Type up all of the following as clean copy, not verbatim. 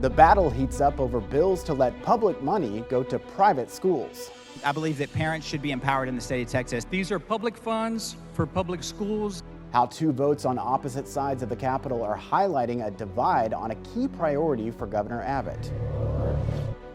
The battle heats up over bills to let public money go to private schools. I believe that parents should be empowered in the state of Texas. These are public funds for public schools. How two votes on opposite sides of the Capitol are highlighting a divide on a key priority for Governor Abbott.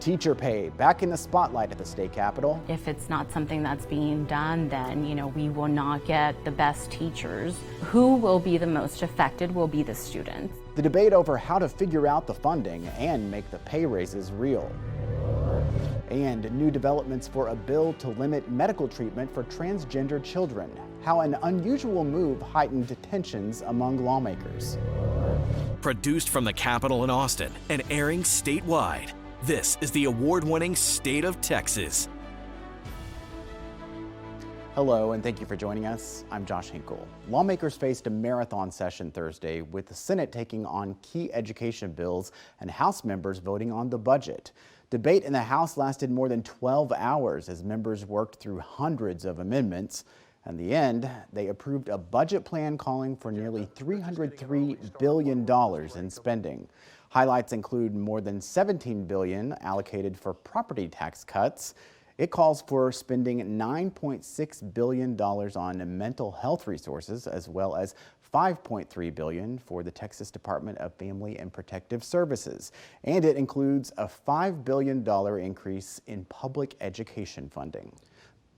Teacher pay back in the spotlight at the state capitol. If it's not something that's being done, then, we will not get the best teachers. Who will be the most affected will be the students. The debate over how to figure out the funding and make the pay raises real. And new developments for a bill to limit medical treatment for transgender children. How an unusual move heightened tensions among lawmakers. Produced from the Capitol in Austin and airing statewide, this is the award-winning State of Texas. Hello, and thank you for joining us. I'm Josh Hinkle. Lawmakers faced a marathon session Thursday with the Senate taking on key education bills and House members voting on the budget. Debate in the House lasted more than 12 hours as members worked through hundreds of amendments. In the end, they approved a budget plan calling for nearly $303 billion in spending. Highlights include more than $17 billion allocated for property tax cuts. It calls for spending $9.6 billion on mental health resources, as well as $5.3 billion for the Texas Department of Family and Protective Services. And it includes a $5 billion increase in public education funding.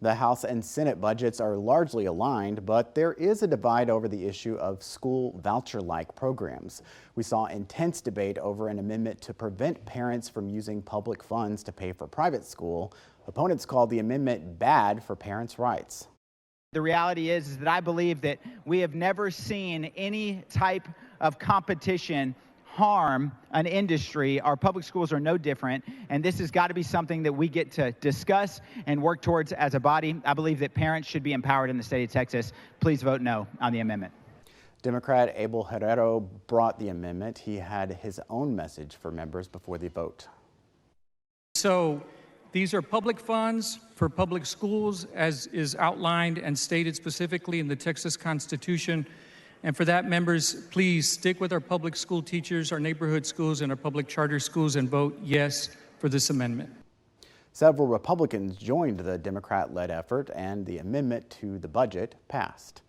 The House and Senate budgets are largely aligned, but there is a divide over the issue of school voucher-like programs. We saw intense debate over an amendment to prevent parents from using public funds to pay for private school. Opponents called the amendment bad for parents' rights. The reality is that I believe that we have never seen any type of competition harm an industry. Our public schools are no different, and this has got to be something that we get to discuss and work towards as a body. I believe that parents should be empowered in the state of Texas. Please vote no on the amendment. Democrat Abel Herrero brought the amendment. He had his own message for members before the vote. So these are public funds for public schools, as is outlined and stated specifically in the Texas Constitution. And for that, members, please stick with our public school teachers, our neighborhood schools, and our public charter schools and vote yes for this amendment. Several Republicans joined the Democrat-led effort, and the amendment to the budget passed.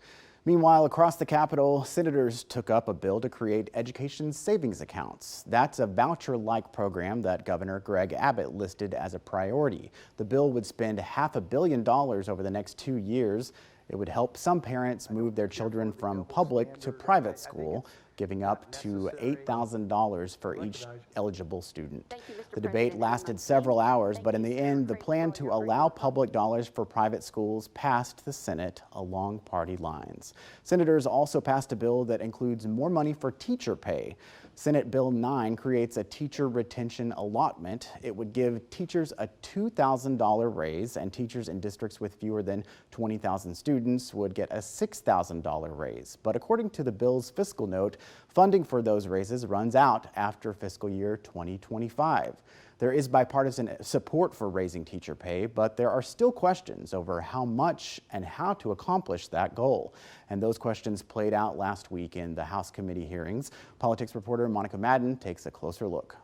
Meanwhile, across the Capitol, senators took up a bill to create education savings accounts. That's a voucher-like program that Governor Greg Abbott listed as a priority. The bill would spend $500 million over the next 2 years. It would help some parents move their children from public to private school, giving up to $8,000 for each eligible student. The debate lasted several hours, but in the end, the plan to allow public dollars for private schools passed the Senate along party lines. Senators also passed a bill that includes more money for teacher pay. Senate Bill 9 creates a teacher retention allotment. It would give teachers a $2,000 raise, and teachers in districts with fewer than 20,000 students would get a $6,000 raise. But according to the bill's fiscal note, funding for those raises runs out after fiscal year 2025. There is bipartisan support for raising teacher pay, but there are still questions over how much and how to accomplish that goal. And those questions played out last week in the House committee hearings. Politics reporter Monica Madden takes a closer look.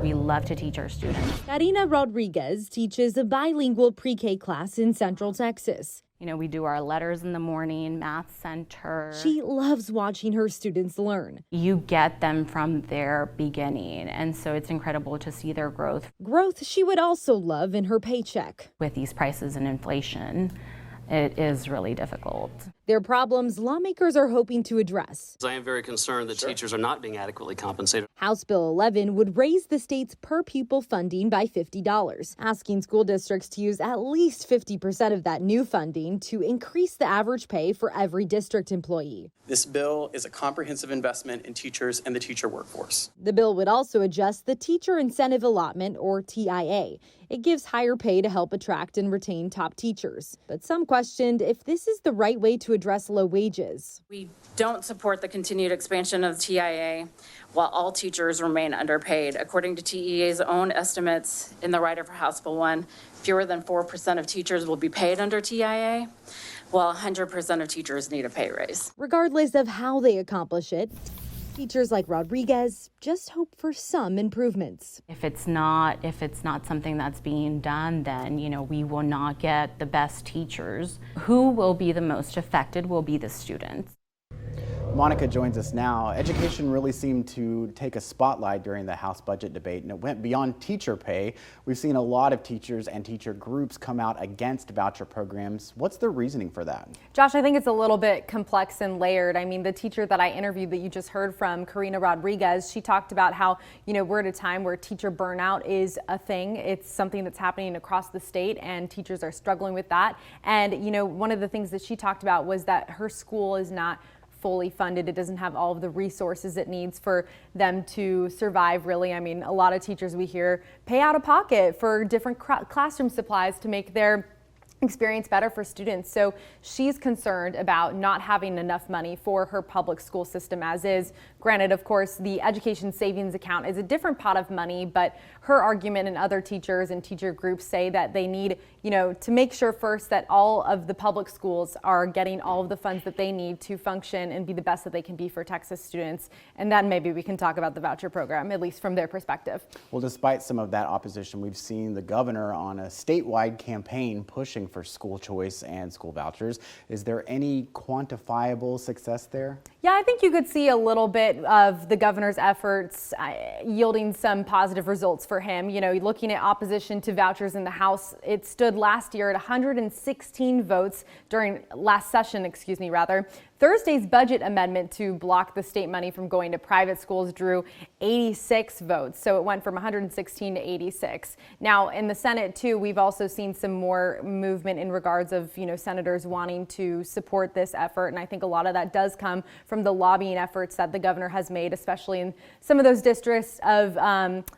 We love to teach our students. Karina Rodriguez teaches a bilingual pre-K class in Central Texas. We do our letters in the morning, math center. She loves watching her students learn. You get them from their beginning, and so it's incredible to see their growth. Growth she would also love in her paycheck. With these prices and inflation, it is really difficult. Their problems lawmakers are hoping to address. I am very concerned that teachers are not being adequately compensated. House Bill 11 would raise the state's per pupil funding by $50, asking school districts to use at least 50% of that new funding to increase the average pay for every district employee. This bill is a comprehensive investment in teachers and the teacher workforce. The bill would also adjust the Teacher Incentive Allotment, or TIA. It gives higher pay to help attract and retain top teachers. But some questioned if this is the right way to address low wages. We don't support the continued expansion of TIA while all teachers remain underpaid. According to TEA's own estimates in the rider for House Bill 1, fewer than 4% of teachers will be paid under TIA, while 100% of teachers need a pay raise. Regardless of how they accomplish it, Teachers like Rodriguez just hope for some improvements. If it's not something that's being done, then, we will not get the best teachers. Who will be the most affected will be the students. Monica joins us now. Education really seemed to take a spotlight during the House budget debate, and it went beyond teacher pay. We've seen a lot of teachers and teacher groups come out against voucher programs. What's the reasoning for that? Josh, I think it's a little bit complex and layered. I mean, the teacher that I interviewed that you just heard from, Karina Rodriguez, she talked about how, we're at a time where teacher burnout is a thing. It's something that's happening across the state, and teachers are struggling with that. And, one of the things that she talked about was that her school is not fully funded. It doesn't have all of the resources it needs for them to survive, really. I mean, a lot of teachers we hear pay out of pocket for different classroom supplies to make their experience better for students. So she's concerned about not having enough money for her public school system as is. Granted, of course, the education savings account is a different pot of money, but her argument and other teachers and teacher groups say that they need, to make sure first that all of the public schools are getting all of the funds that they need to function and be the best that they can be for Texas students. And then maybe we can talk about the voucher program, at least from their perspective. Well, despite some of that opposition, we've seen the governor on a statewide campaign pushing for school choice and school vouchers. Is there any quantifiable success there? Yeah, I think you could see a little bit of the governor's efforts yielding some positive results for him. Looking at opposition to vouchers in the House, it stood last year at 116 votes during last session, Thursday's budget amendment to block the state money from going to private schools drew 86 votes. So it went from 116 to 86. Now in the Senate too, we've also seen some more movement in regards of, senators wanting to support this effort. And I think a lot of that does come from the lobbying efforts that the governor has made, especially in some of those districts of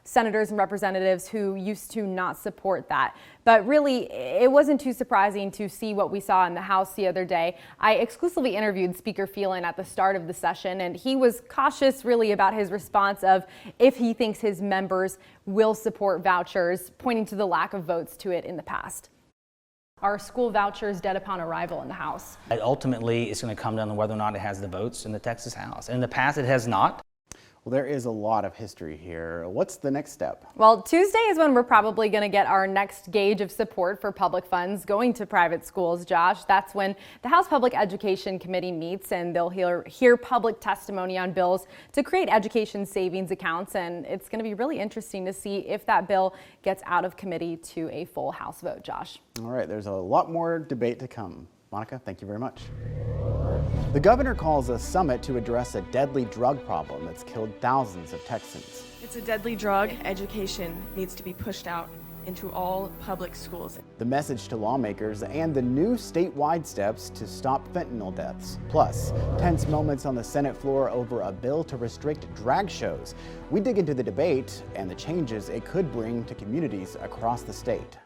senators and representatives who used to not support that. But really, it wasn't too surprising to see what we saw in the House the other day. I exclusively interviewed Speaker Phelan at the start of the session, and he was cautious really about his response of if he thinks his members will support vouchers, pointing to the lack of votes to it in the past. Are school vouchers dead upon arrival in the House? Ultimately, it's going to come down to whether or not it has the votes in the Texas House. In the past, it has not. Well, there is a lot of history here. What's the next step? Well, Tuesday is when we're probably going to get our next gauge of support for public funds going to private schools, Josh. That's when the House Public Education Committee meets, and they'll hear public testimony on bills to create education savings accounts. And it's going to be really interesting to see if that bill gets out of committee to a full House vote, Josh. All right, there's a lot more debate to come. Monica, thank you very much. The governor calls a summit to address a deadly drug problem that's killed thousands of Texans. It's a deadly drug. Education needs to be pushed out into all public schools. The message to lawmakers and the new statewide steps to stop fentanyl deaths. Plus, tense moments on the Senate floor over a bill to restrict drag shows. We dig into the debate and the changes it could bring to communities across the state.